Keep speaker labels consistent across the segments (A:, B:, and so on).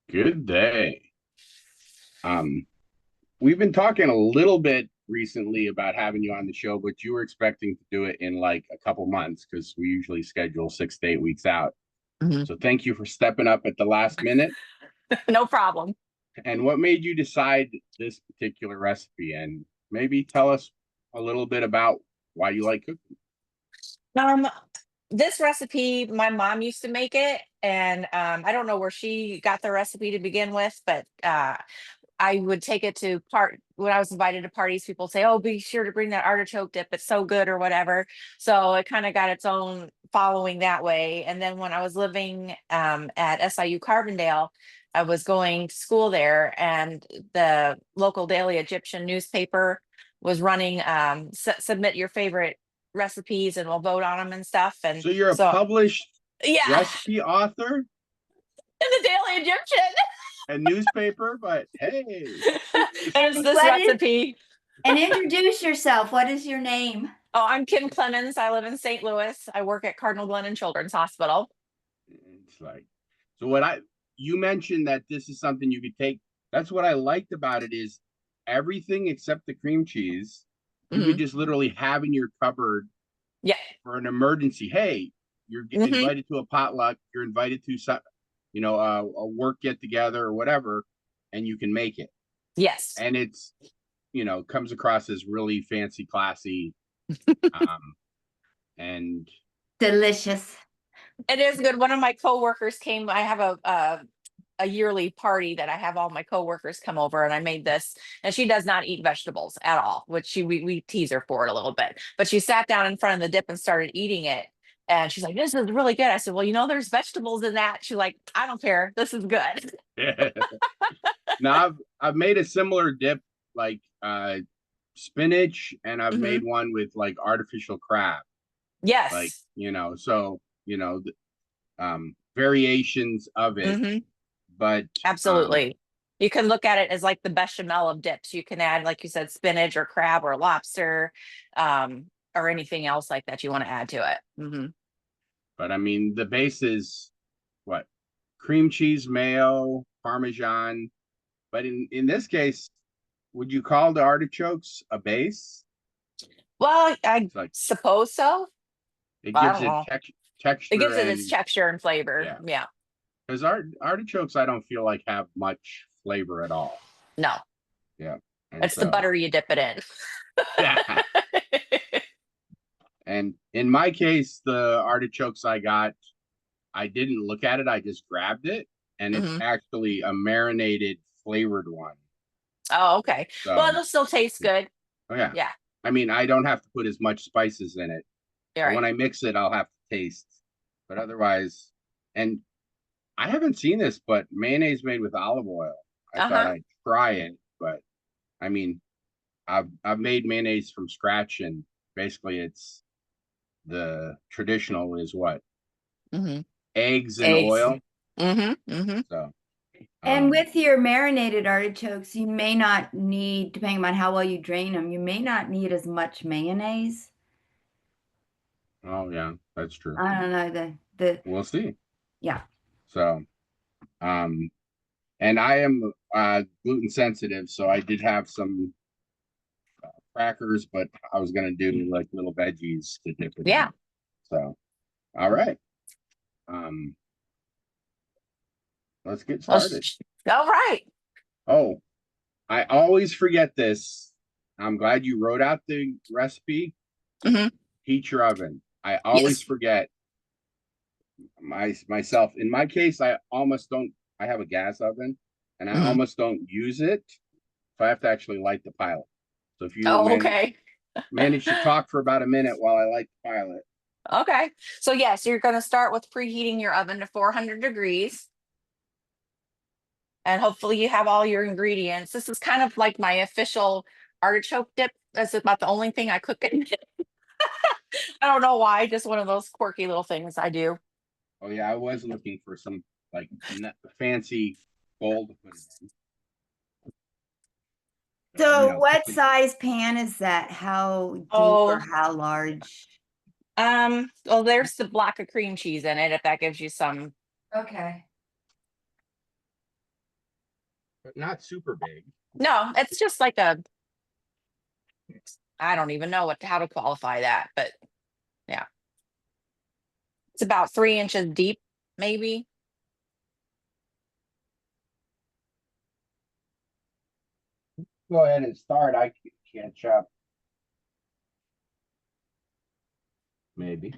A: Good day. Um, we've been talking a little bit recently about having you on the show, but you were expecting to do it in like a couple months because we usually schedule 6 to 8 weeks out.
B: Mhm.
A: So thank you for stepping up at the last minute.
B: No problem.
A: And what made you decide this particular recipe? And maybe tell us a little bit about why you like cooking.
B: Um, this recipe, my mom used to make it, and I don't know where she got the recipe to begin with, but I would take it to part when I was invited to parties. People say, "Oh, be sure to bring that artichoke dip; it's so good," or whatever. So it kind of got its own following that way. And then when I was living at SIU Carbondale, I was going to school there, and the local daily Egyptian newspaper was running submit your favorite recipes and we'll vote on them and stuff. And
A: So you're a
B: so,
A: published
B: yeah,
A: recipe author
B: in the daily Egyptian.
A: and newspaper, but hey,
B: And it's this
C: What is,
B: recipe.
C: and introduce yourself. What is your name?
B: Oh, I'm Kim Clemens. I live in St. Louis. I work at Cardinal Glennon Children's Hospital.
A: it's like so what I you mentioned that this is something you could take. That's what I liked about it is everything except the cream cheese you could
B: Hmm.
A: just literally have in your cupboard
B: Yeah.
A: for an emergency. Hey, you're
B: Hmm.
A: invited to a potluck, you're invited to some, a work get together or whatever, and you can make it.
B: Yes.
A: And it's comes across as really fancy, classy, um, and
C: Delicious.
B: It is good. One of my coworkers came. I have a yearly party that I have all my coworkers come over, and I made this. And she does not eat vegetables at all, which we tease her for it a little bit. But she sat down in front of the dip and started eating it. And she's like, "This is really good." I said, "Well, there's vegetables in that." She's like, "I don't care. This is good."
A: now I've made a similar dip like spinach, and I've
B: Hmm.
A: made one with like artificial crab, like
B: Yes.
A: so variations of it,
B: Hmm.
A: but
B: Absolutely. You can look at it as like the bechamel of dips. You can add, like you said, spinach or crab or lobster, or anything else like that you want to add to it.
A: but I mean the base is what, cream cheese, mayo, Parmesan. But in this case, would you call the artichokes a base?
B: Well, I
A: It's like
B: suppose so.
A: it
B: I
A: gives
B: don't
A: it
B: know. It
A: texture
B: gives it its
A: and
B: texture and flavor.
A: yeah,
B: Yeah.
A: because artichokes I don't feel like have much flavor at all.
B: No,
A: Yeah, and
B: it's the
A: so
B: butter you dip it in.
A: yeah, and in my case, the artichokes I got, I didn't look at it, I just grabbed it, and it's
B: Hmm.
A: actually a marinated flavored one.
B: Oh, okay. Well,
A: So
B: it'll still taste good.
A: oh yeah,
B: Yeah.
A: I mean I don't have to put as much spices in it,
B: You're
A: but when
B: right.
A: I mix it, I'll have to taste. But otherwise, and I haven't seen this, but mayonnaise made with olive oil. I thought
B: Uh-huh.
A: I'd try it, but I mean, I've made mayonnaise from scratch, and basically, it's the traditional is what,
B: Hmm.
A: eggs and
B: Eggs.
A: oil.
B: Hmm.
A: So,
C: And
A: um,
C: with your marinated artichokes, you may not need, depending on how well you drain them, you may not need as much mayonnaise.
A: oh yeah, that's true.
C: I don't know the
A: We'll see.
C: yeah.
A: So, um, and I am gluten sensitive, so I did have some crackers, but I was gonna do like little veggies to dip it
B: Yeah.
A: in. So, all right. Um, let's get started.
B: All right.
A: Oh, I always forget this. I'm glad you wrote out the recipe.
B: Hmm.
A: Heat your oven. I always
B: Yes.
A: forget myself. In my case, I almost don't. I have a gas oven, and I
B: Hmm.
A: almost don't use it. So I have to actually light the pilot. So if you
B: Oh, okay.
A: manage to talk for about a minute while I light the pilot.
B: Okay. So yes, you're going to start with preheating your oven to 400 degrees. And hopefully you have all your ingredients. This is kind of like my official artichoke dip. That's about the only thing I cook in it. I don't know why, just one of those quirky little things I do.
A: Oh yeah, I was looking for some like fancy gold to put it in. So,
C: So what
A: cooking.
C: size pan is that? How deep or
B: Oh,
C: how large?
B: well, there's the block of cream cheese in it, if that gives you some.
C: Okay.
A: but not super big.
B: No, it's just like a, I don't even know how to qualify that, but yeah. It's about 3 inches deep, maybe.
A: Go ahead and start. I can't chop. Maybe.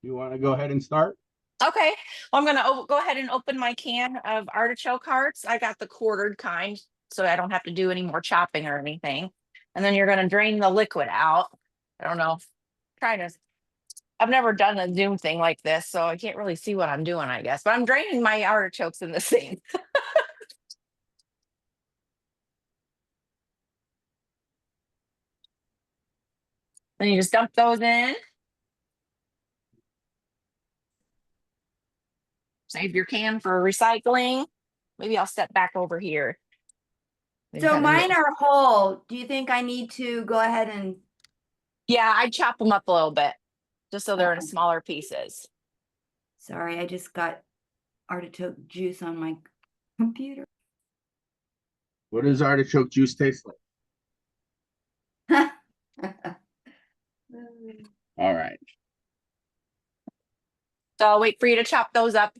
A: You want to go ahead and start?
B: Okay, well, I'm gonna go ahead and open my can of artichoke hearts. I got the quartered kind, so I don't have to do any more chopping or anything. And then you're gonna drain the liquid out. I don't know, trying to, I've never done a Zoom thing like this, so I can't really see what I'm doing, I guess. But I'm draining my artichokes in the sink. Then you just dump those in. Save your can for recycling. Maybe I'll step back over here. and
C: So
B: kind of
C: mine
B: mix.
C: are whole. Do you think I need to go ahead and?
B: Yeah, I chop them up a little bit just so they're in
C: Okay.
B: smaller pieces.
C: Sorry, I just got artichoke juice on my computer.
A: What does artichoke juice taste like? All right.
B: So I'll wait for you to chop those up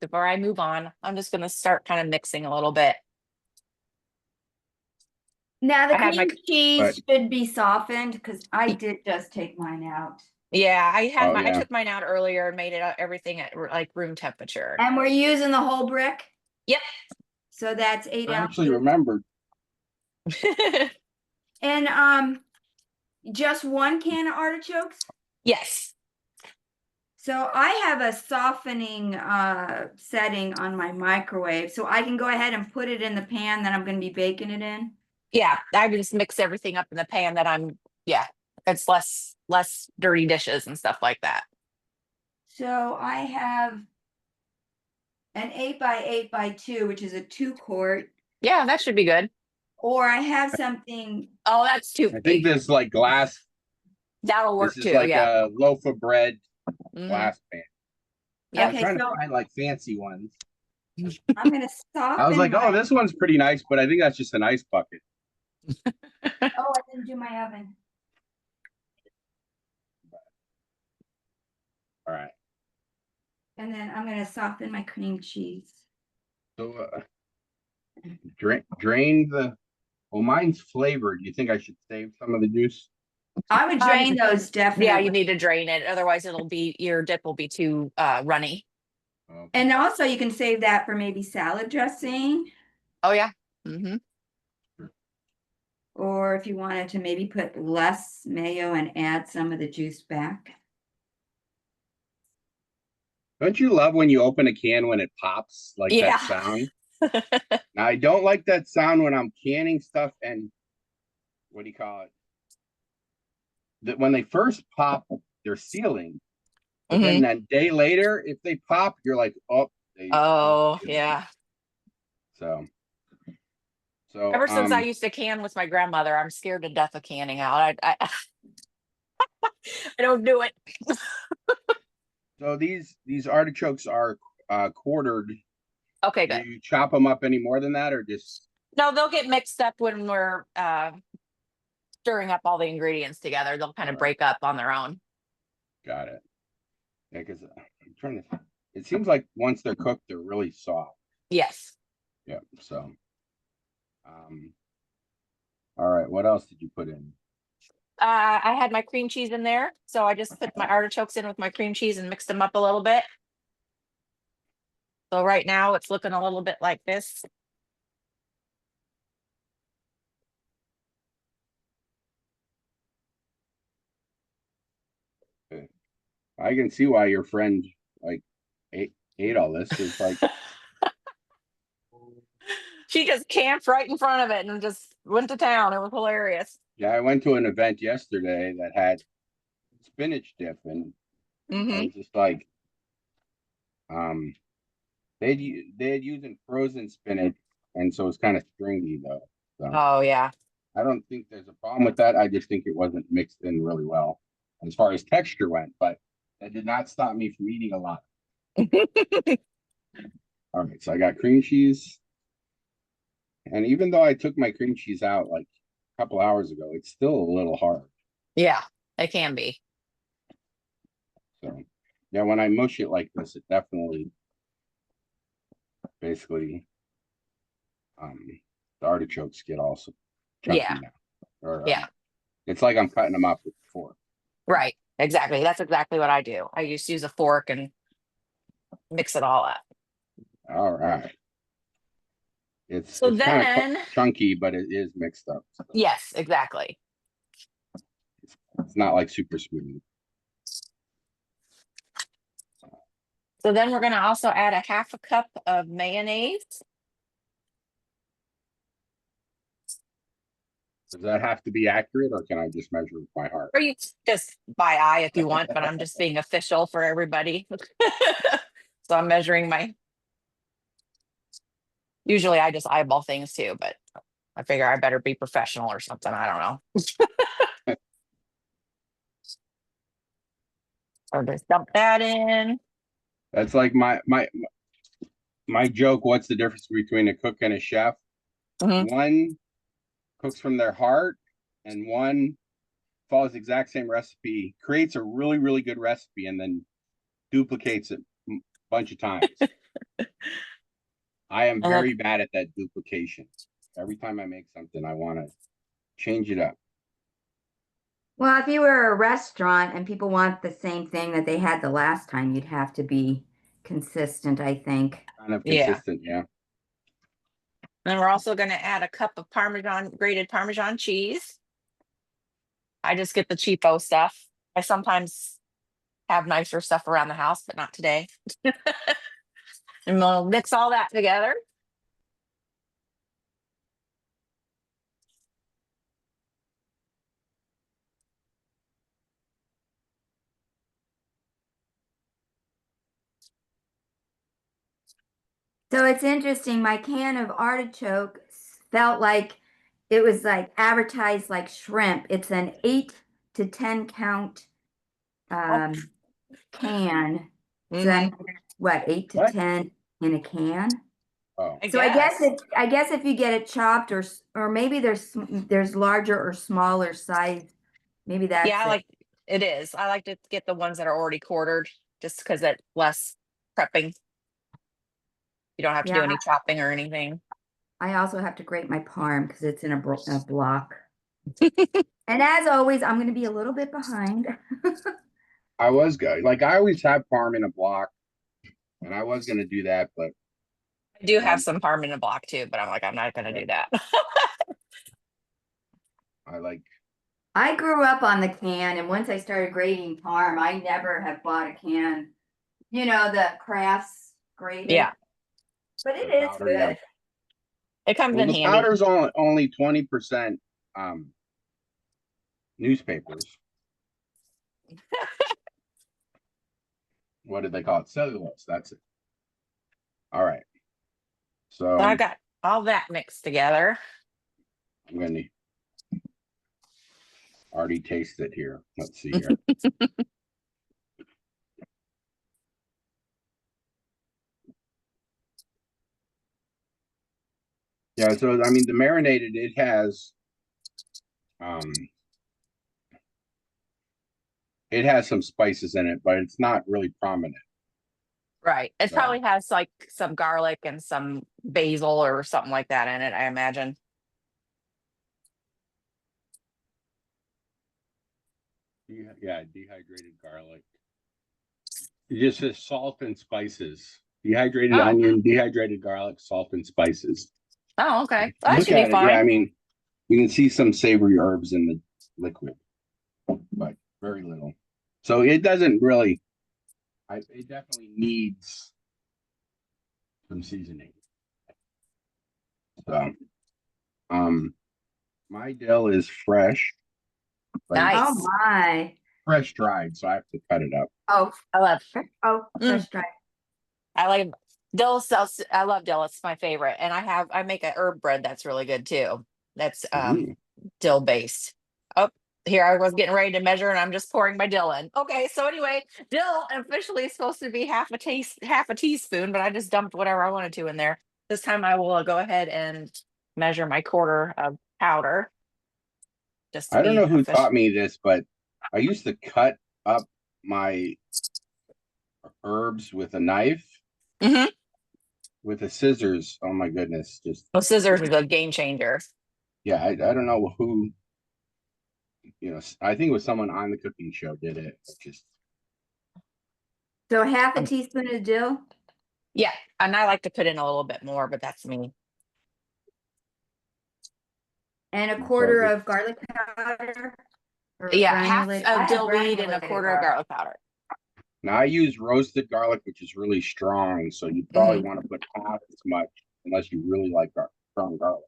B: before I move on. I'm just going to start kind of mixing a little bit.
C: Now the
B: I have my,
C: cream cheese should be softened because I did just take mine out.
B: yeah, I had
A: Oh,
B: I
A: yeah.
B: took mine out earlier and made it everything at like room temperature.
C: And we're using the whole brick.
B: Yep.
C: So that's 8
A: I
C: ounces.
A: actually remembered.
C: And just 1 can of artichokes.
B: Yes.
C: So I have a softening setting on my microwave, so I can go ahead and put it in the pan that I'm going to be baking it in.
B: Yeah, I just mix everything up in the pan that yeah, it's less dirty dishes and stuff like that.
C: So I have an 8 by 8 by 2, which is a 2-quart,
B: Yeah, that should be good.
C: or I have something.
B: Oh, that's too
A: I think
B: big.
A: this like glass.
B: That'll work
A: This is
B: too.
A: like
B: Yeah.
A: a loaf of bread
B: Mhm.
A: glass pan.
B: Yep.
A: I'm
C: Okay,
A: trying to
C: so
A: find like fancy ones.
C: I'm going to
A: I was
C: soften
A: like, oh,
C: my.
A: this one's pretty nice, but I think that's just an ice bucket.
C: Oh, I didn't do my oven.
A: All right.
C: And then I'm going to soften my cream cheese.
A: So drain the. Well, mine's flavored. Do you think I should save some of the juice?
C: I would drain those
B: Yeah, you
C: definitely.
B: need to drain it. Otherwise your dip will be too runny.
A: Okay.
C: And also you can save that for maybe salad dressing,
B: Oh yeah. Mm-hmm.
C: or if you wanted to maybe put less mayo and add some of the juice back.
A: Don't you love when you open a can when it pops like
B: Yeah.
A: that sound? Now, I don't like that sound when I'm canning stuff and what do you call it? That when they first pop, they're sealing. But then
B: Mhm.
A: that day later, if they pop, you're like, oh, they
B: Oh yeah.
A: So
B: Ever since I used to can with my grandmother, I'm scared to death of canning out. I I don't do it.
A: so these artichokes are quartered.
B: Okay,
A: Do
B: good.
A: you chop them up any more than that, or just
B: No, they'll get mixed up when we're stirring up all the ingredients together. They'll kind of break up on their own.
A: got it? Yeah, because I'm trying to. It seems like once they're cooked, they're really soft.
B: Yes.
A: Yeah. So, all right. What else did you put in?
B: I had my cream cheese in there, so I just put my artichokes in with my cream cheese and mixed them up a little bit. So right now it's looking a little bit like this.
A: I can see why your friend like ate all this. It's like
B: She just camped right in front of it and just went to town. It was hilarious.
A: yeah, I went to an event yesterday that had spinach dip, and I
B: Mm-hmm.
A: was just like, they had using frozen spinach, and so it's kind of stringy though. So
B: Oh yeah.
A: I don't think there's a problem with that. I just think it wasn't mixed in really well as far as texture went, but that did not stop me from eating a lot. All right, so I got cream cheese. And even though I took my cream cheese out like a couple hours ago, it's still a little hard.
B: Yeah, it can be.
A: So yeah, when I mush it like this, it definitely basically the artichokes get also chunky
B: Yeah,
A: now. Or
B: yeah,
A: it's like I'm cutting them up with a fork.
B: right. Exactly. That's exactly what I do. I just use a fork and mix it all up.
A: All right.
B: So
A: It's kind of
B: then,
A: chunky, but it is mixed up. So
B: yes, exactly.
A: it's not like super smooth.
B: So then we're going to also add a half a cup of mayonnaise.
A: Does that have to be accurate, or can I just measure with my heart?
B: Or you just by eye if you want, but I'm just being official for everybody. So I'm measuring usually I just eyeball things too, but I figure I better be professional or something. I don't know. So just dump that in.
A: That's like my joke. What's the difference between a cook and a chef?
B: Mhm.
A: One cooks from their heart, and one follows the exact same recipe, creates a really good recipe, and then duplicates it a bunch of times. I am
B: And that's,
A: very bad at that duplication. Every time I make something, I want to change it up.
C: Well, if you were a restaurant and people want the same thing that they had the last time, you'd have to be consistent, I think.
A: Kind of
B: yeah.
A: consistent, yeah.
B: And we're also going to add a cup of grated Parmesan cheese. I just get the cheapo stuff. I sometimes have nicer stuff around the house, but not today. And we'll mix all that together.
C: So it's interesting. My can of artichoke felt like it was like advertised like shrimp. It's an 8 to 10 count
B: Oh,
C: can. So that
B: mm-hmm.
C: means what, eight to
A: What?
C: ten in a can?
A: Oh,
B: I
C: So
B: guess.
C: I guess if you get it chopped or maybe there's larger or smaller size. Maybe
B: Yeah,
C: that's it.
B: it is. I like to get the ones that are already quartered just because it's less prepping. You don't have to do
C: Yeah,
B: any chopping or anything.
C: I also have to grate my parm because it's in a block. And as always, I'm going to be a little bit behind.
A: I was good. Like I always have parm in a block, and I was gonna do that, but
B: I do have
A: um,
B: some parm in a block too, but I'm like, I'm not going to
A: yeah,
B: do that.
A: I like.
C: I grew up on the can, and once I started grating parm, I never have bought a can. You know, the crafts grated,
B: Yeah,
C: but
A: The
C: it is
A: powder, yeah.
C: good.
B: it comes
A: Well,
B: in
A: the
B: handy.
A: powder's only 20% newspapers. What did they call it? Cellulose. That's it. All right.
B: So
A: So
B: I got all that mixed together.
A: I'm gonna already taste it here. Let's see here. Yeah, so I mean the marinated, um it has some spices in it, but it's not really prominent.
B: Right. It
A: So
B: probably has like some garlic and some basil or something like that in it, I imagine.
A: yeah, dehydrated garlic. It just says salt and spices. Dehydrated
B: Oh,
A: onion, dehydrated garlic, salt and spices.
B: oh, okay. Well, that
A: Look
B: should be
A: at it. Yeah, I
B: fine.
A: mean, you can see some savory herbs in the liquid, but very little. So it doesn't really. It definitely needs some seasoning. So, um, my dill is fresh, but it's
C: Oh
B: Nice.
C: my.
A: fresh dried, so I have to cut it up.
C: Oh,
B: I love. Mm,
C: fresh dried.
B: I like dill sauce. I love dill. It's my favorite, and I make a herb bread that's really good too. That's
A: Mhm.
B: dill based. Oh, here I was getting ready to measure and I'm just pouring my dill in. Okay, so anyway, dill officially is supposed to be half a teaspoon, but I just dumped whatever I wanted to in there. This time I will go ahead and measure my quarter of powder just to
A: I don't
B: be
A: know who
B: official.
A: taught me this, but I used to cut up my herbs with a knife.
B: Hmm.
A: With the scissors. Oh my goodness. Just,
B: Well, scissors is a game changer.
A: yeah, I don't know who, I think it was someone on the cooking show did it. Just,
C: So half a
B: Um,
C: teaspoon of dill
B: yeah, and I like to put in a little bit more, but that's me.
C: and a
A: so
C: quarter of garlic powder or
B: Yeah, half
C: granulated.
B: of
C: I have
B: dill weed and a
C: granulated
B: quarter of
C: garlic.
B: garlic powder.
A: now I use roasted garlic, which is really strong. So you probably
B: Hmm.
A: want to put half as much unless you really like strong garlic.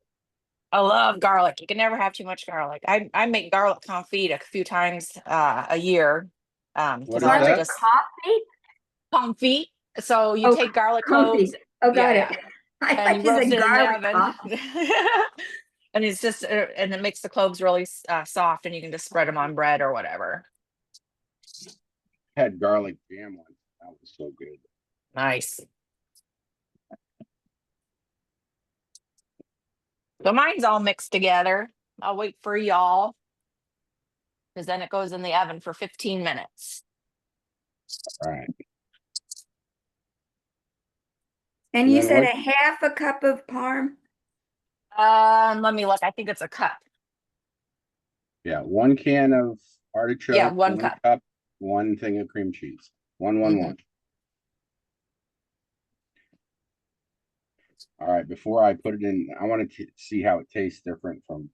B: I love garlic. You can never have too much garlic. I make garlic confit a few times a year
A: What
B: because I
A: is
B: like to
C: Garlic
A: that?
B: just
C: coffee?
B: confit. So you
C: Oh,
B: take garlic
C: confit.
B: cloves,
C: Oh,
B: yeah,
C: got
B: yeah,
C: it. I
B: and you
C: thought you
B: roast
C: said
B: it in the
C: garlic
B: oven.
C: coffee.
B: And it's just and it makes the cloves really soft, and you can just spread them on bread or whatever.
A: Had garlic jam once. That was so good.
B: Nice. So mine's all mixed together. I'll wait for y'all because then it goes in the oven for 15 minutes.
A: All right.
C: And
A: And
C: you
A: then
C: said
A: what?
C: a half a cup of parm?
B: Let me look. I think it's a cup.
A: Yeah, 1 can of
B: Yeah,
A: artichoke,
B: one
A: one
B: cup.
A: cup, one thing of cream cheese. One,
B: Hmm.
A: one. All right, before I put it in, I want to see how it tastes different from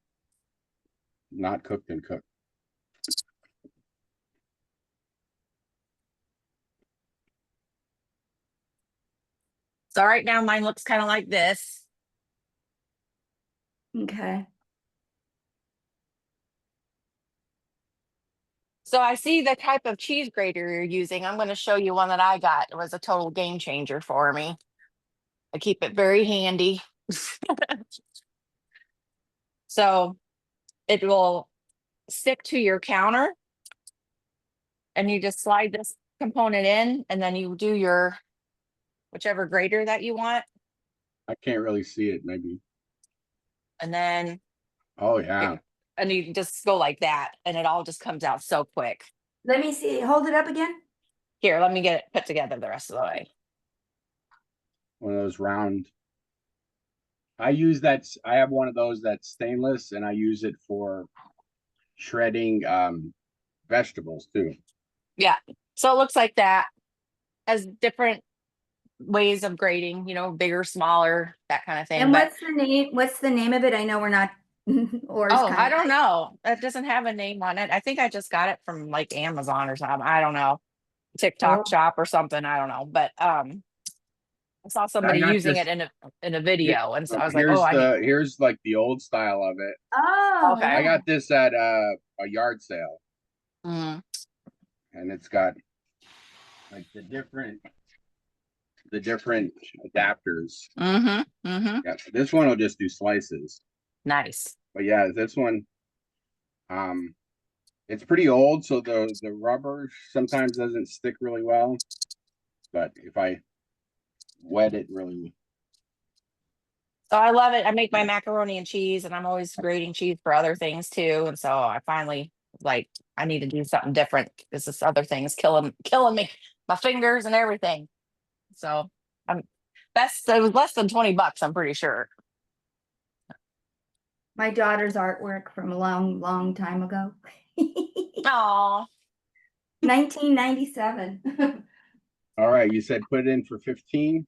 A: not cooked and cooked.
B: So right now mine looks kind of like this.
C: Okay.
B: So I see the type of cheese grater you're using. I'm going to show you one that I got. It was a total game changer for me. I keep it very handy. So it will stick to your counter and you just slide this component in and then you do your whichever grater that you want.
A: I can't really see it, maybe.
B: And then
A: Oh, yeah.
B: and you just go like that and it all just comes out so quick.
C: Let me see. Hold it up again.
B: Here, let me get it put together the rest of the way.
A: One of those round. I use that. I have one of those that's stainless, and I use it for shredding vegetables too.
B: Yeah. So it looks like that. Has different ways of grading, bigger, smaller, that kind of thing.
C: And
B: But
C: what's the name? What's the name of it? I know we're not ours
B: oh,
C: kind
B: I
C: of.
B: don't know. It doesn't have a name on it. I think I just got it from like Amazon or something. I don't know.
C: Oh,
B: TikTok shop or something. I don't know. But I saw
A: I
B: somebody
A: got
B: using it
A: this.
B: in a video. And so I was like, oh,
A: Here's
B: I need
A: here's like the old style of it.
C: oh
B: okay.
A: I
C: yeah.
A: got this at a yard sale,
B: Mm,
A: and it's got like the different adapters.
B: mm-hmm. Mm-hmm.
A: Yeah, this one will just do slices.
B: Nice.
A: But yeah, this one, um, it's pretty old, so the rubber sometimes doesn't stick really well. But if I wet it really,
B: So I love it. I make my macaroni and cheese and I'm always grating cheese for other things too. And so I finally like I need to do something different because this other thing is killing me, my fingers and everything. So I'm best it was less than $20, I'm pretty sure.
C: My daughter's artwork from a long, long time ago.
B: Oh,
C: 1997.
A: all right. You said put it in for 15.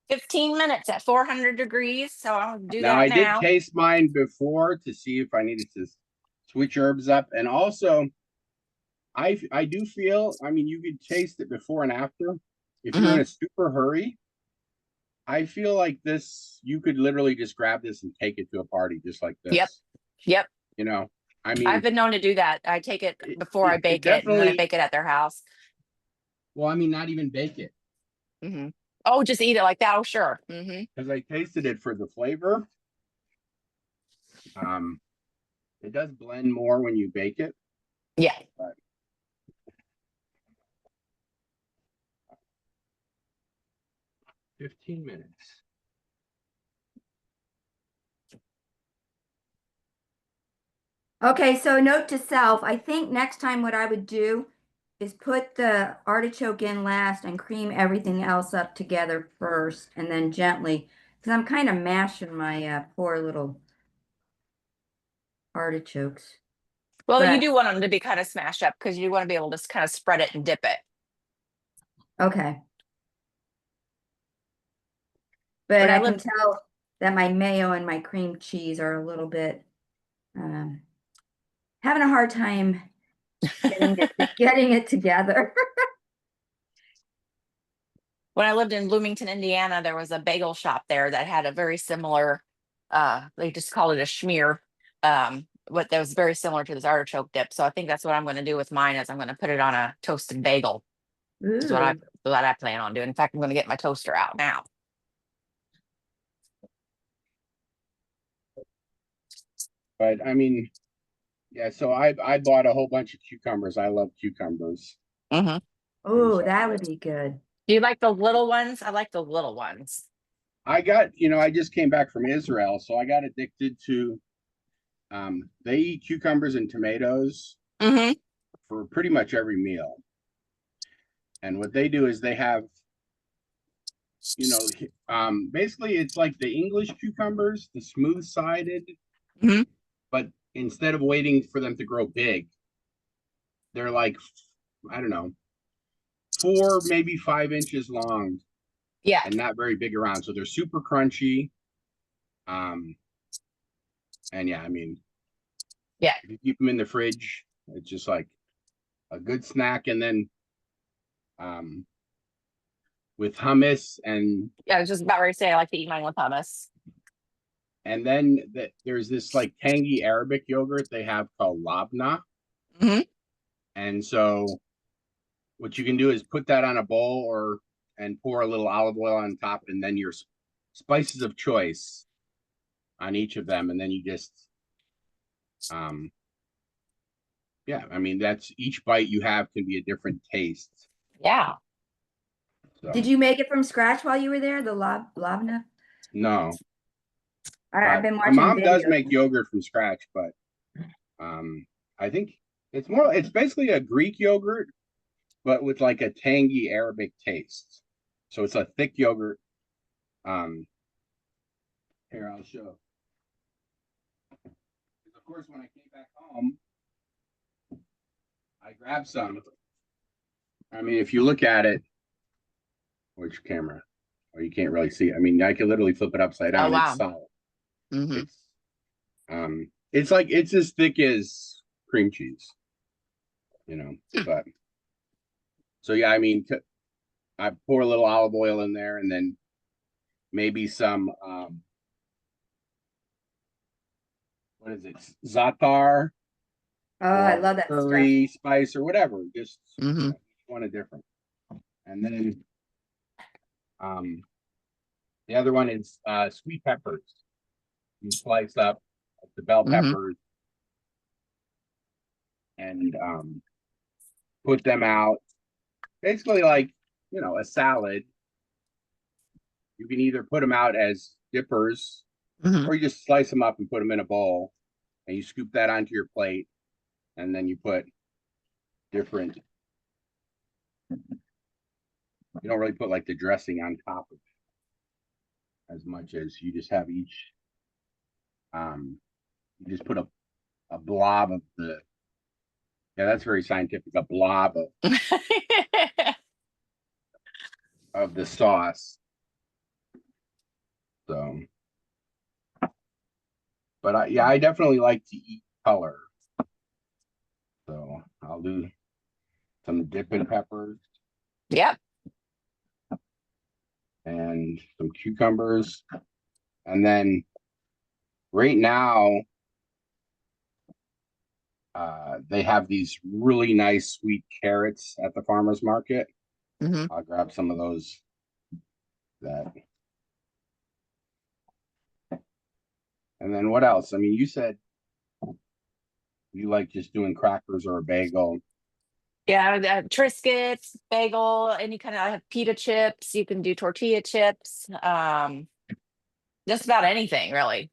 B: 15 minutes at 400 degrees. So I'll do
A: Now
B: that
A: I did
B: now.
A: taste mine before to see if I needed to switch herbs up, and also I do feel. I mean, you could taste it before and after. If you're in
B: Hmm.
A: a super hurry, I feel like this. You could literally just grab this and take it to a party just like
B: Yep.
A: this.
B: Yep.
A: You know, I
B: I've
A: mean,
B: been known to do that. I take it before I
A: it
B: bake it and then I
A: definitely.
B: bake it at their house.
A: Well, I mean, not even bake it
B: Hmm. Oh, just eat it like that. Oh, sure. Hmm.
A: because I tasted it for the flavor. Um, It does blend more when you bake it.
B: Yeah.
A: But 15 minutes.
C: Okay, so note to self, I think next time what I would do is put the artichoke in last and cream everything else up together first and then gently, because I'm kind of mashing my poor little artichokes.
B: Well, you
C: But
B: do want them to be kind of smashed up because you want to be able to kind of spread it and dip it.
C: okay. But
B: When I
C: I can
B: lived,
C: tell that my mayo and my cream cheese are a little bit um, having a hard time getting it together.
B: when I lived in Bloomington, Indiana, there was a bagel shop there that had a very similar, they just called it a schmear, but that was very similar to this artichoke dip. So I think that's what I'm going to do with mine is I'm going to put it on a toasted bagel. Is
C: Ooh.
B: what I plan on doing. In fact, I'm going to get my toaster out now.
A: But I mean, yeah, so I bought a whole bunch of cucumbers. I love cucumbers.
B: Hmm.
A: And
C: Oh,
A: so
C: that would be good.
B: Do you like the little ones? I like the little ones.
A: I got, I just came back from Israel, so I got addicted to they eat cucumbers and tomatoes
B: Hmm.
A: for pretty much every meal. And what they do is they have, basically it's like the English cucumbers, the smooth sided,
B: Hmm.
A: but instead of waiting for them to grow big, they're like, I don't know, 4, maybe 5 inches long
B: Yeah.
A: and not very big around. So they're super crunchy. Um, and yeah, I mean,
B: Yeah.
A: if you keep them in the fridge, it's just like a good snack. And then um, with hummus
B: Yeah. I was just about ready to say I like to eat mine with hummus.
A: and then there's this like tangy Arabic yogurt they have called labna.
B: Hmm.
A: And so what you can do is put that on a bowl and pour a little olive oil on top, and then your spices of choice on each of them, and then you just um yeah, I mean that's each bite you have can be a different taste.
B: Yeah.
C: Did
A: So
C: you make it from scratch while you were there, the labna?
A: no,
C: I've
A: but
C: been
A: my
C: watching
A: mom does
C: videos.
A: make yogurt from scratch, but I think it's basically a Greek yogurt, but with like a tangy Arabic taste. So it's a thick yogurt. Um, Here I'll show. Because of course, when I came back home, I grabbed some. I mean, if you look at it, which camera? Oh, you can't really see it. I mean, I can literally flip it upside
B: Oh
A: down. It's
B: wow.
A: solid.
B: Hmm.
A: It's like it's as thick as cream cheese, you know. But so yeah, I mean, I pour a little olive oil in there, and then maybe some what is it, za'atar
C: Oh, I
A: or
C: love that stuff.
A: curry spice or whatever. Just
B: Hmm.
A: one a different. And then um, the other one is sweet peppers. You slice up the bell
B: Hmm.
A: peppers and put them out. Basically, like a salad. You can either put them out as dippers,
B: Hmm.
A: or you just slice them up and put them in a bowl, and you scoop that onto your plate, and then you put different. You don't really put like the dressing on top of it as much as you just have each. You just put a blob of the. Yeah, that's very scientific. A blob of the sauce. So, but I definitely like to eat color. So I'll do some dipping peppers
B: Yep.
A: and some cucumbers. And then right now, they have these really nice sweet carrots at the farmer's market.
B: Hmm.
A: I'll grab some of those. That. And then what else? I mean, you said You like just doing crackers or a bagel?
B: Yeah, Triscuits, bagel, any kind of, I have pita chips. You can do tortilla chips. Just about anything really.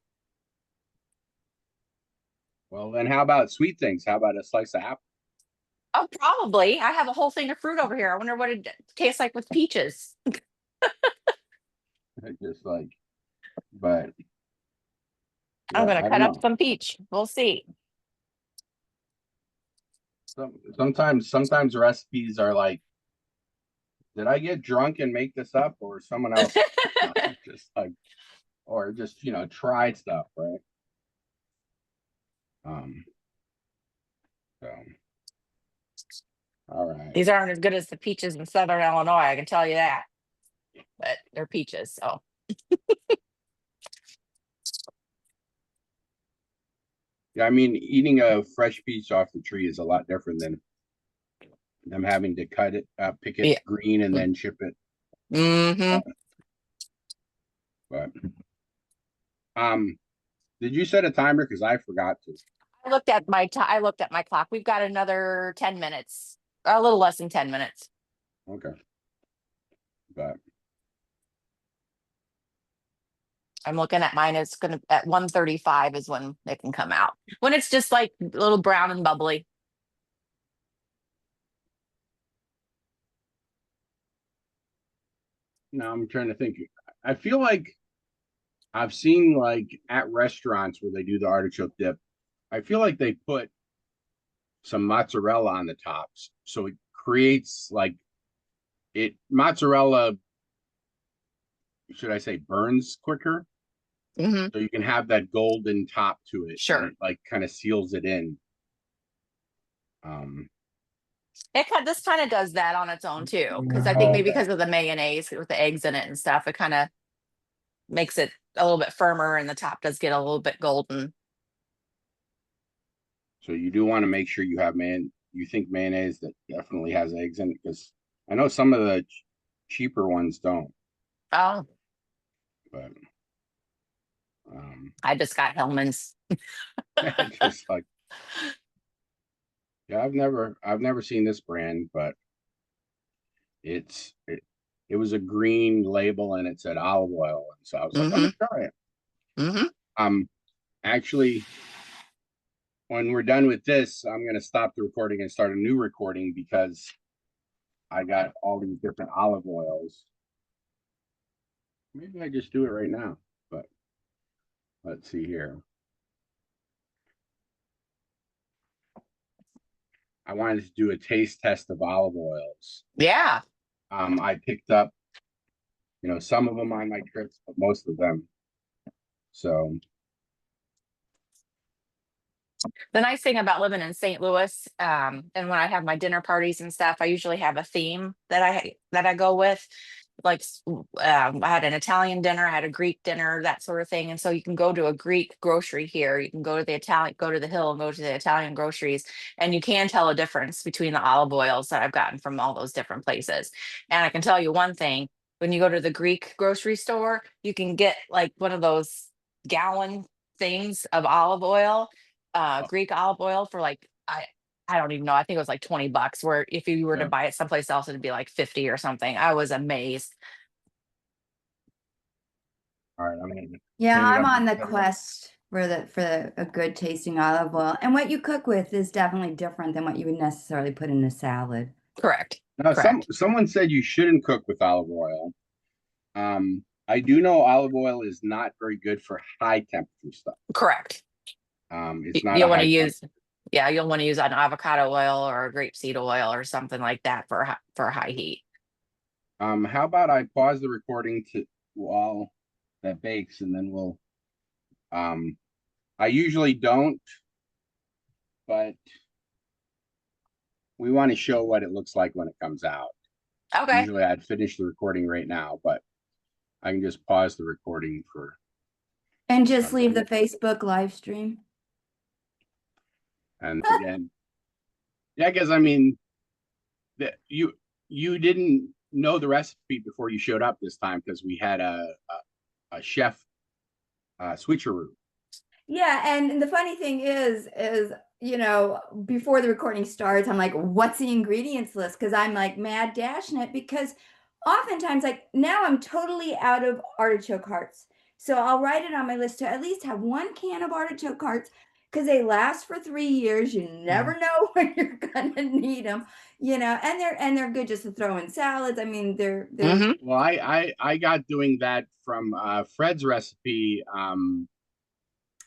A: Well, then how about sweet things? How about a slice of apple?
B: Oh, probably. I have a whole thing of fruit over here. I wonder what it tastes like with peaches.
A: Just like, but
B: I'm
A: yeah,
B: gonna
A: I
B: cut
A: don't
B: up
A: know.
B: some peach. We'll see.
A: Sometimes recipes are like, did I get drunk and make this up, or someone else just like, or just tried stuff, right? Um, so all right.
B: These aren't as good as the peaches in Southern Illinois, I can tell you that. But they're peaches, so
A: Yeah, I mean, eating a fresh peach off the tree is a lot different than them having to cut it, pick it
B: yeah.
A: green and then ship it.
B: Mm-hmm.
A: But did you set a timer? Because I forgot to.
B: I looked at my clock. We've got another 10 minutes, a little less than 10 minutes.
A: Okay, but
B: I'm looking at mine. It's gonna at 1:35 is when it can come out. When it's just like a little brown and bubbly.
A: now I'm trying to think. I feel like I've seen like at restaurants where they do the artichoke dip. I feel like they put some mozzarella on the tops, so it creates like it mozzarella. Should I say burns quicker?
B: Hmm.
A: So you can have that golden top to it, and
B: Sure.
A: it like kind of seals it in. Um,
B: This kind of does that on its own too, because I think maybe
A: okay.
B: because of the mayonnaise with the eggs in it and stuff, it kind of makes it a little bit firmer, and the top does get a little bit golden.
A: So you do want to make sure you have you think mayonnaise that definitely has eggs in it, because I know some of the cheaper ones don't,
B: Oh,
A: but um,
B: I just got Hellman's.
A: just like yeah, I've never seen this brand, but it was a green label and it said olive oil, and so I was like, I'm
B: Mm-hmm.
A: gonna try it.
B: Mm-hmm.
A: Um, actually, when we're done with this, I'm gonna stop the recording and start a new recording because I got all these different olive oils. Maybe I just do it right now, but let's see here. I wanted to do a taste test of olive oils.
B: Yeah.
A: I picked up, some of them on my trips, but most of them. So,
B: The nice thing about living in St. Louis, and when I have my dinner parties and stuff, I usually have a theme that I go with. Like I had an Italian dinner, I had a Greek dinner, that sort of thing. And so you can go to a Greek grocery here. You can go to go to the hill and go to the Italian groceries, and you can tell a difference between the olive oils that I've gotten from all those different places. And I can tell you one thing: when you go to the Greek grocery store, you can get like one of those gallon things of olive oil, Greek olive oil for like I don't even know. I think it was like $20. Where if you were to
A: yeah.
B: buy it someplace else, it'd be like 50 or something. I was amazed.
A: All right, I'm gonna
C: Yeah,
A: clean it
C: I'm
A: up.
C: on the quest for a good tasting olive oil. And what you cook with is definitely different than what you would necessarily put in a salad.
B: Correct.
A: Now,
B: Correct.
A: someone said you shouldn't cook with olive oil. I do know olive oil is not very good for high temperature stuff.
B: Correct.
A: It's not a
B: You'll want to
A: high
B: use,
A: temperature.
B: yeah, you'll want to use an avocado oil or a grapeseed oil or something like that for for high heat.
A: How about I pause the recording while that bakes, and then we'll. Um, I usually don't, but we want to show what it looks like when it comes out.
B: Okay.
A: Usually, I'd finish the recording right now, but I can just pause the recording for
C: And just
A: a
C: leave the
A: minute.
C: Facebook live stream.
A: And again, yeah, because I mean, that you didn't know the recipe before you showed up this time because we had a chef switcheroo.
C: Yeah, and the funny thing is you know, before the recording starts, I'm like, what's the ingredients list? Because I'm like mad dashing it because oftentimes, like now I'm totally out of artichoke hearts. So I'll write it on my list to at least have 1 can of artichoke hearts because they last for 3 years. You never know when you're gonna need them, you know, and they're good just to throw in salads. I mean, they're
B: Hmm.
A: Well, I got doing that from Fred's recipe.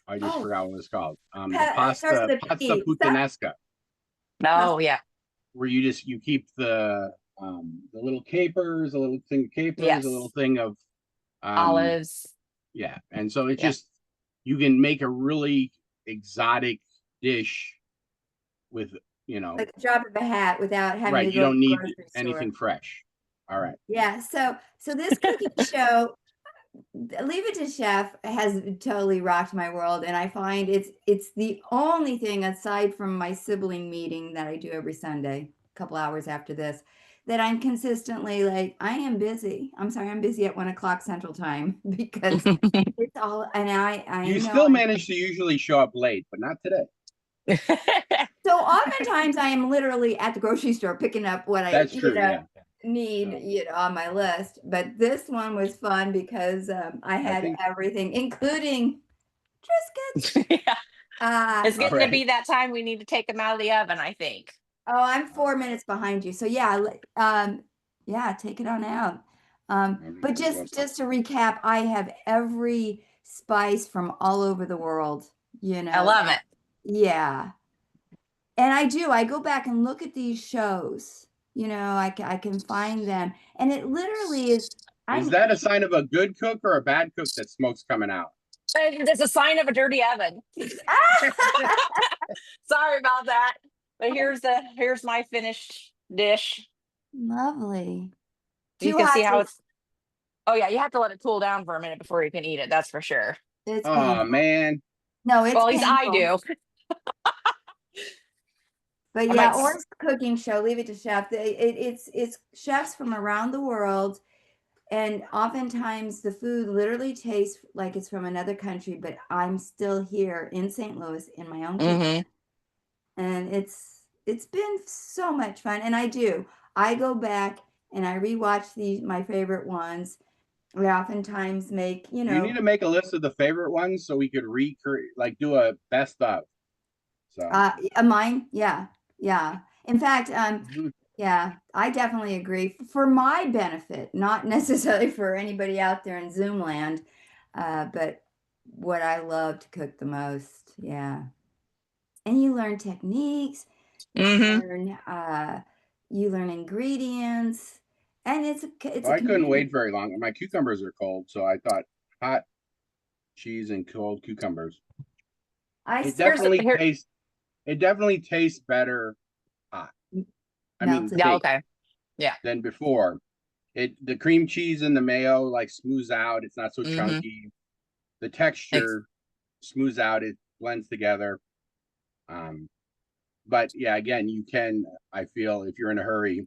A: I just
C: oh,
A: forgot what it's called. The
C: it starts
A: pasta
C: with a
A: pasta
C: P. Stuff,
A: puttanesca,
C: pasta.
B: Oh yeah.
A: where you keep the little capers, a little thing of capers, a little
B: Yes.
A: thing of um
B: Olives.
A: yeah, and so it's
B: Yeah.
A: just you can make a really exotic dish with
C: Like a drop of a hat without having
A: right.
C: to
A: You
C: go to
A: don't
C: the
A: need
C: grocery store.
A: anything fresh. All right.
C: Yeah, so this cooking show, Leave It to Chef, has totally rocked my world, and I find it's the only thing aside from my sibling meeting that I do every Sunday, a couple hours after this, that I'm consistently like, I am busy. I'm sorry, I'm busy at 1 o'clock Central Time because it's all, and I
A: You
C: know
A: still
C: I'm
A: manage to usually show up late, but not today.
C: so oftentimes I am literally at the grocery store picking up what I,
A: That's true. Yeah.
C: need,
A: So
C: on my list. But this one was fun because I
A: I
C: had
A: think
C: everything, including Triscuits.
B: Yeah.
C: Uh,
B: It's
A: all
B: getting to
A: right.
B: be that time we need to take them out of the oven, I think.
C: oh, I'm
A: All
C: 4 minutes behind you. So yeah, yeah, take it on out.
A: right.
C: But just to recap, I have every spice from all over the world,
B: I love it.
C: yeah. And I do. I go back and look at these shows. I can find them, and it literally is.
A: Is
C: I'm
A: that a sign of a good cook or a bad cook that smoke's coming out?
B: It's a sign of a dirty oven. Sorry about that. But here's my finished dish.
C: lovely.
B: You
C: Too
B: can
C: hot
B: see how
C: to.
B: it's. Oh yeah, you have to let it cool down for a minute before you can eat it. That's for sure.
C: It's
A: Oh
C: painful.
A: man.
C: No, it's
B: Well, at least I
C: painful.
B: do.
C: But
B: I
C: yeah,
B: might.
C: Or's cooking show. Leave It to Chef. It's chefs from around the world, and oftentimes the food literally tastes like it's from another country, but I'm still here in St. Louis in my own kitchen.
B: Hmm.
C: And it's been so much fun, and I go back and I rewatch my favorite ones. I oftentimes make,
A: You need to make a list of the favorite ones so we could recreate, like do a best of. So
C: mine, yeah, yeah. In fact,
A: mhm.
C: yeah, I definitely agree. For my benefit, not necessarily for anybody out there in Zoom land, but what I love to cook the most, yeah. And you learn techniques, you
B: Hmm.
C: learn ingredients, and it's
A: Well,
C: a
A: I couldn't
C: community.
A: wait very long. My cucumbers are cold, so I thought hot cheese and cold cucumbers.
C: I
A: It
C: still
B: Here's
A: definitely
B: here.
A: tastes. It definitely tastes better hot. I mean,
C: melted.
B: Yeah.
A: baked
B: Okay. Yeah.
A: than before. The cream cheese and the mayo like smooths out. It's not so
B: Hmm.
A: chunky. The texture smooths out. It blends together. Um, but yeah, again, you can. I feel if you're in a hurry,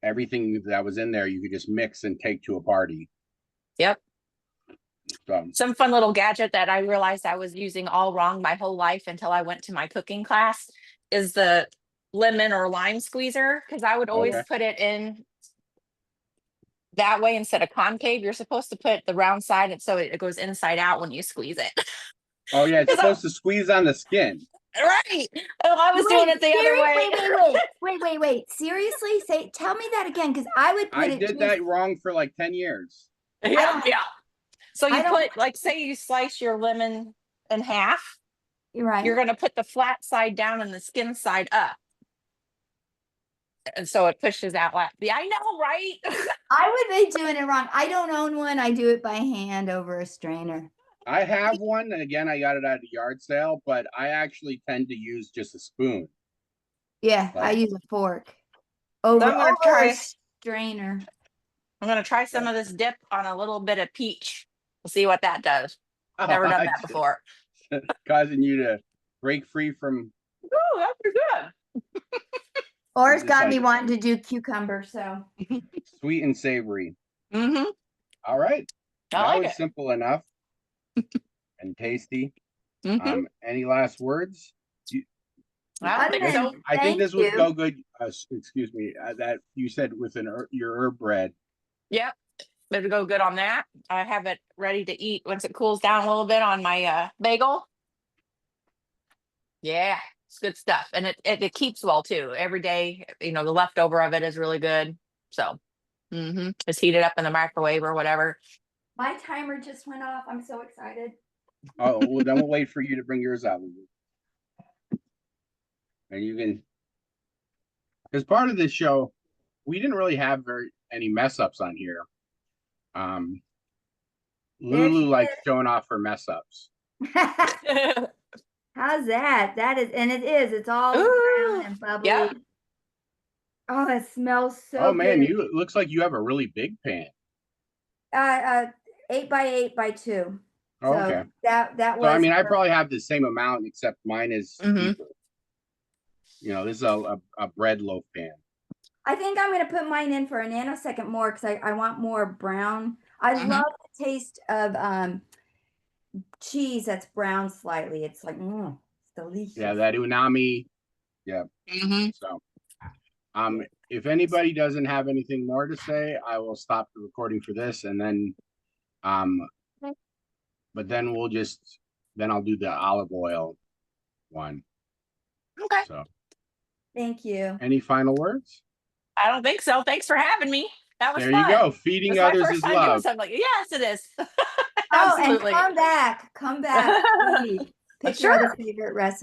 A: everything that was in there you could just mix and take to a party.
B: Yep.
A: So
B: Some fun little gadget that I realized I was using all wrong my whole life until I went to my cooking class is the lemon or lime squeezer, because I would always
A: okay.
B: put it in that way instead of concave. You're supposed to put the round side and so it goes inside out when you squeeze it.
A: Oh yeah, it's
B: 'Cause
A: supposed to squeeze on the skin.
B: right. Oh, I was doing
C: Wait,
B: it the other
C: serious?
B: way.
C: Wait. Seriously? Tell me that again, because I would
A: I
C: put it
A: did
C: just,
A: that wrong for like 10 years.
C: I
B: Yeah,
C: don't,
B: yeah. So
C: I
B: you
C: don't,
B: put, like, say you slice your lemon in half,
C: you're
B: you're
C: right.
B: going to put the flat side down and the skin side up. And so it pushes out like, yeah, I know, right?
C: I would be doing it wrong. I don't own one. I do it by hand over a strainer.
A: I have one, and again, I got it at a yard sale, but I actually tend to use just a spoon.
C: Yeah, I
A: Like,
C: use a fork
B: So
C: over a strainer.
B: I'm gonna try some
A: okay.
B: of this dip on a little bit of peach. We'll see what that does.
A: Oh,
B: Never done that before.
A: causing you to break free from
B: Oh, that's pretty
C: Or it's
A: just
C: got me
A: like
C: wanting to do cucumber, so.
B: good.
A: sweet and savory.
B: Mm-hmm.
A: All right.
B: I
A: That
B: like
A: was
B: it.
A: simple enough and tasty. Any last words?
B: I don't think so.
A: I think this would
C: you.
A: go good. Excuse me, that you said with your herb bread.
B: Yep. It'll go good on that. I have it ready to eat once it cools down a little bit on my bagel. Yeah, it's good stuff. And it keeps well too. Every day, the leftover of it is really good. So just heat it up in the microwave or whatever.
C: My timer just went off. I'm so excited.
A: Oh, well, then we'll wait for you to bring yours out. And you can, as part of this show, we didn't really have any mess ups on here. Lulu likes showing off her mess ups.
C: How's that? It's all
B: Ooh,
C: brown and bubbly.
B: yep.
C: Oh, it smells so
A: Oh man,
C: good.
A: it looks like you have a really big pan.
C: 8 by 8 by 2.
A: Oh,
C: So
A: okay.
C: that
A: So
C: was.
A: I mean, I probably have the same amount, except mine is deeper. This is a bread loaf pan.
C: I think I'm going to put mine in for a nanosecond more because I want more brown. I love the taste of cheese that's brown slightly. It's like, it's delicious.
A: Yeah, that unami. Yeah. So, if anybody doesn't have anything more to say, I will stop the recording for this, and then, but then I'll do the olive oil one.
B: Okay.
A: So,
C: thank you.
A: any final words?
B: I don't think so. Thanks for having me. That was
A: There
B: fun.
A: you go. Feeding others
B: my first
A: is
B: time doing
A: love.
B: something like, yes, it is.
C: Oh, and
B: Absolutely.
C: come back. Please. Pick your other favorite recipe.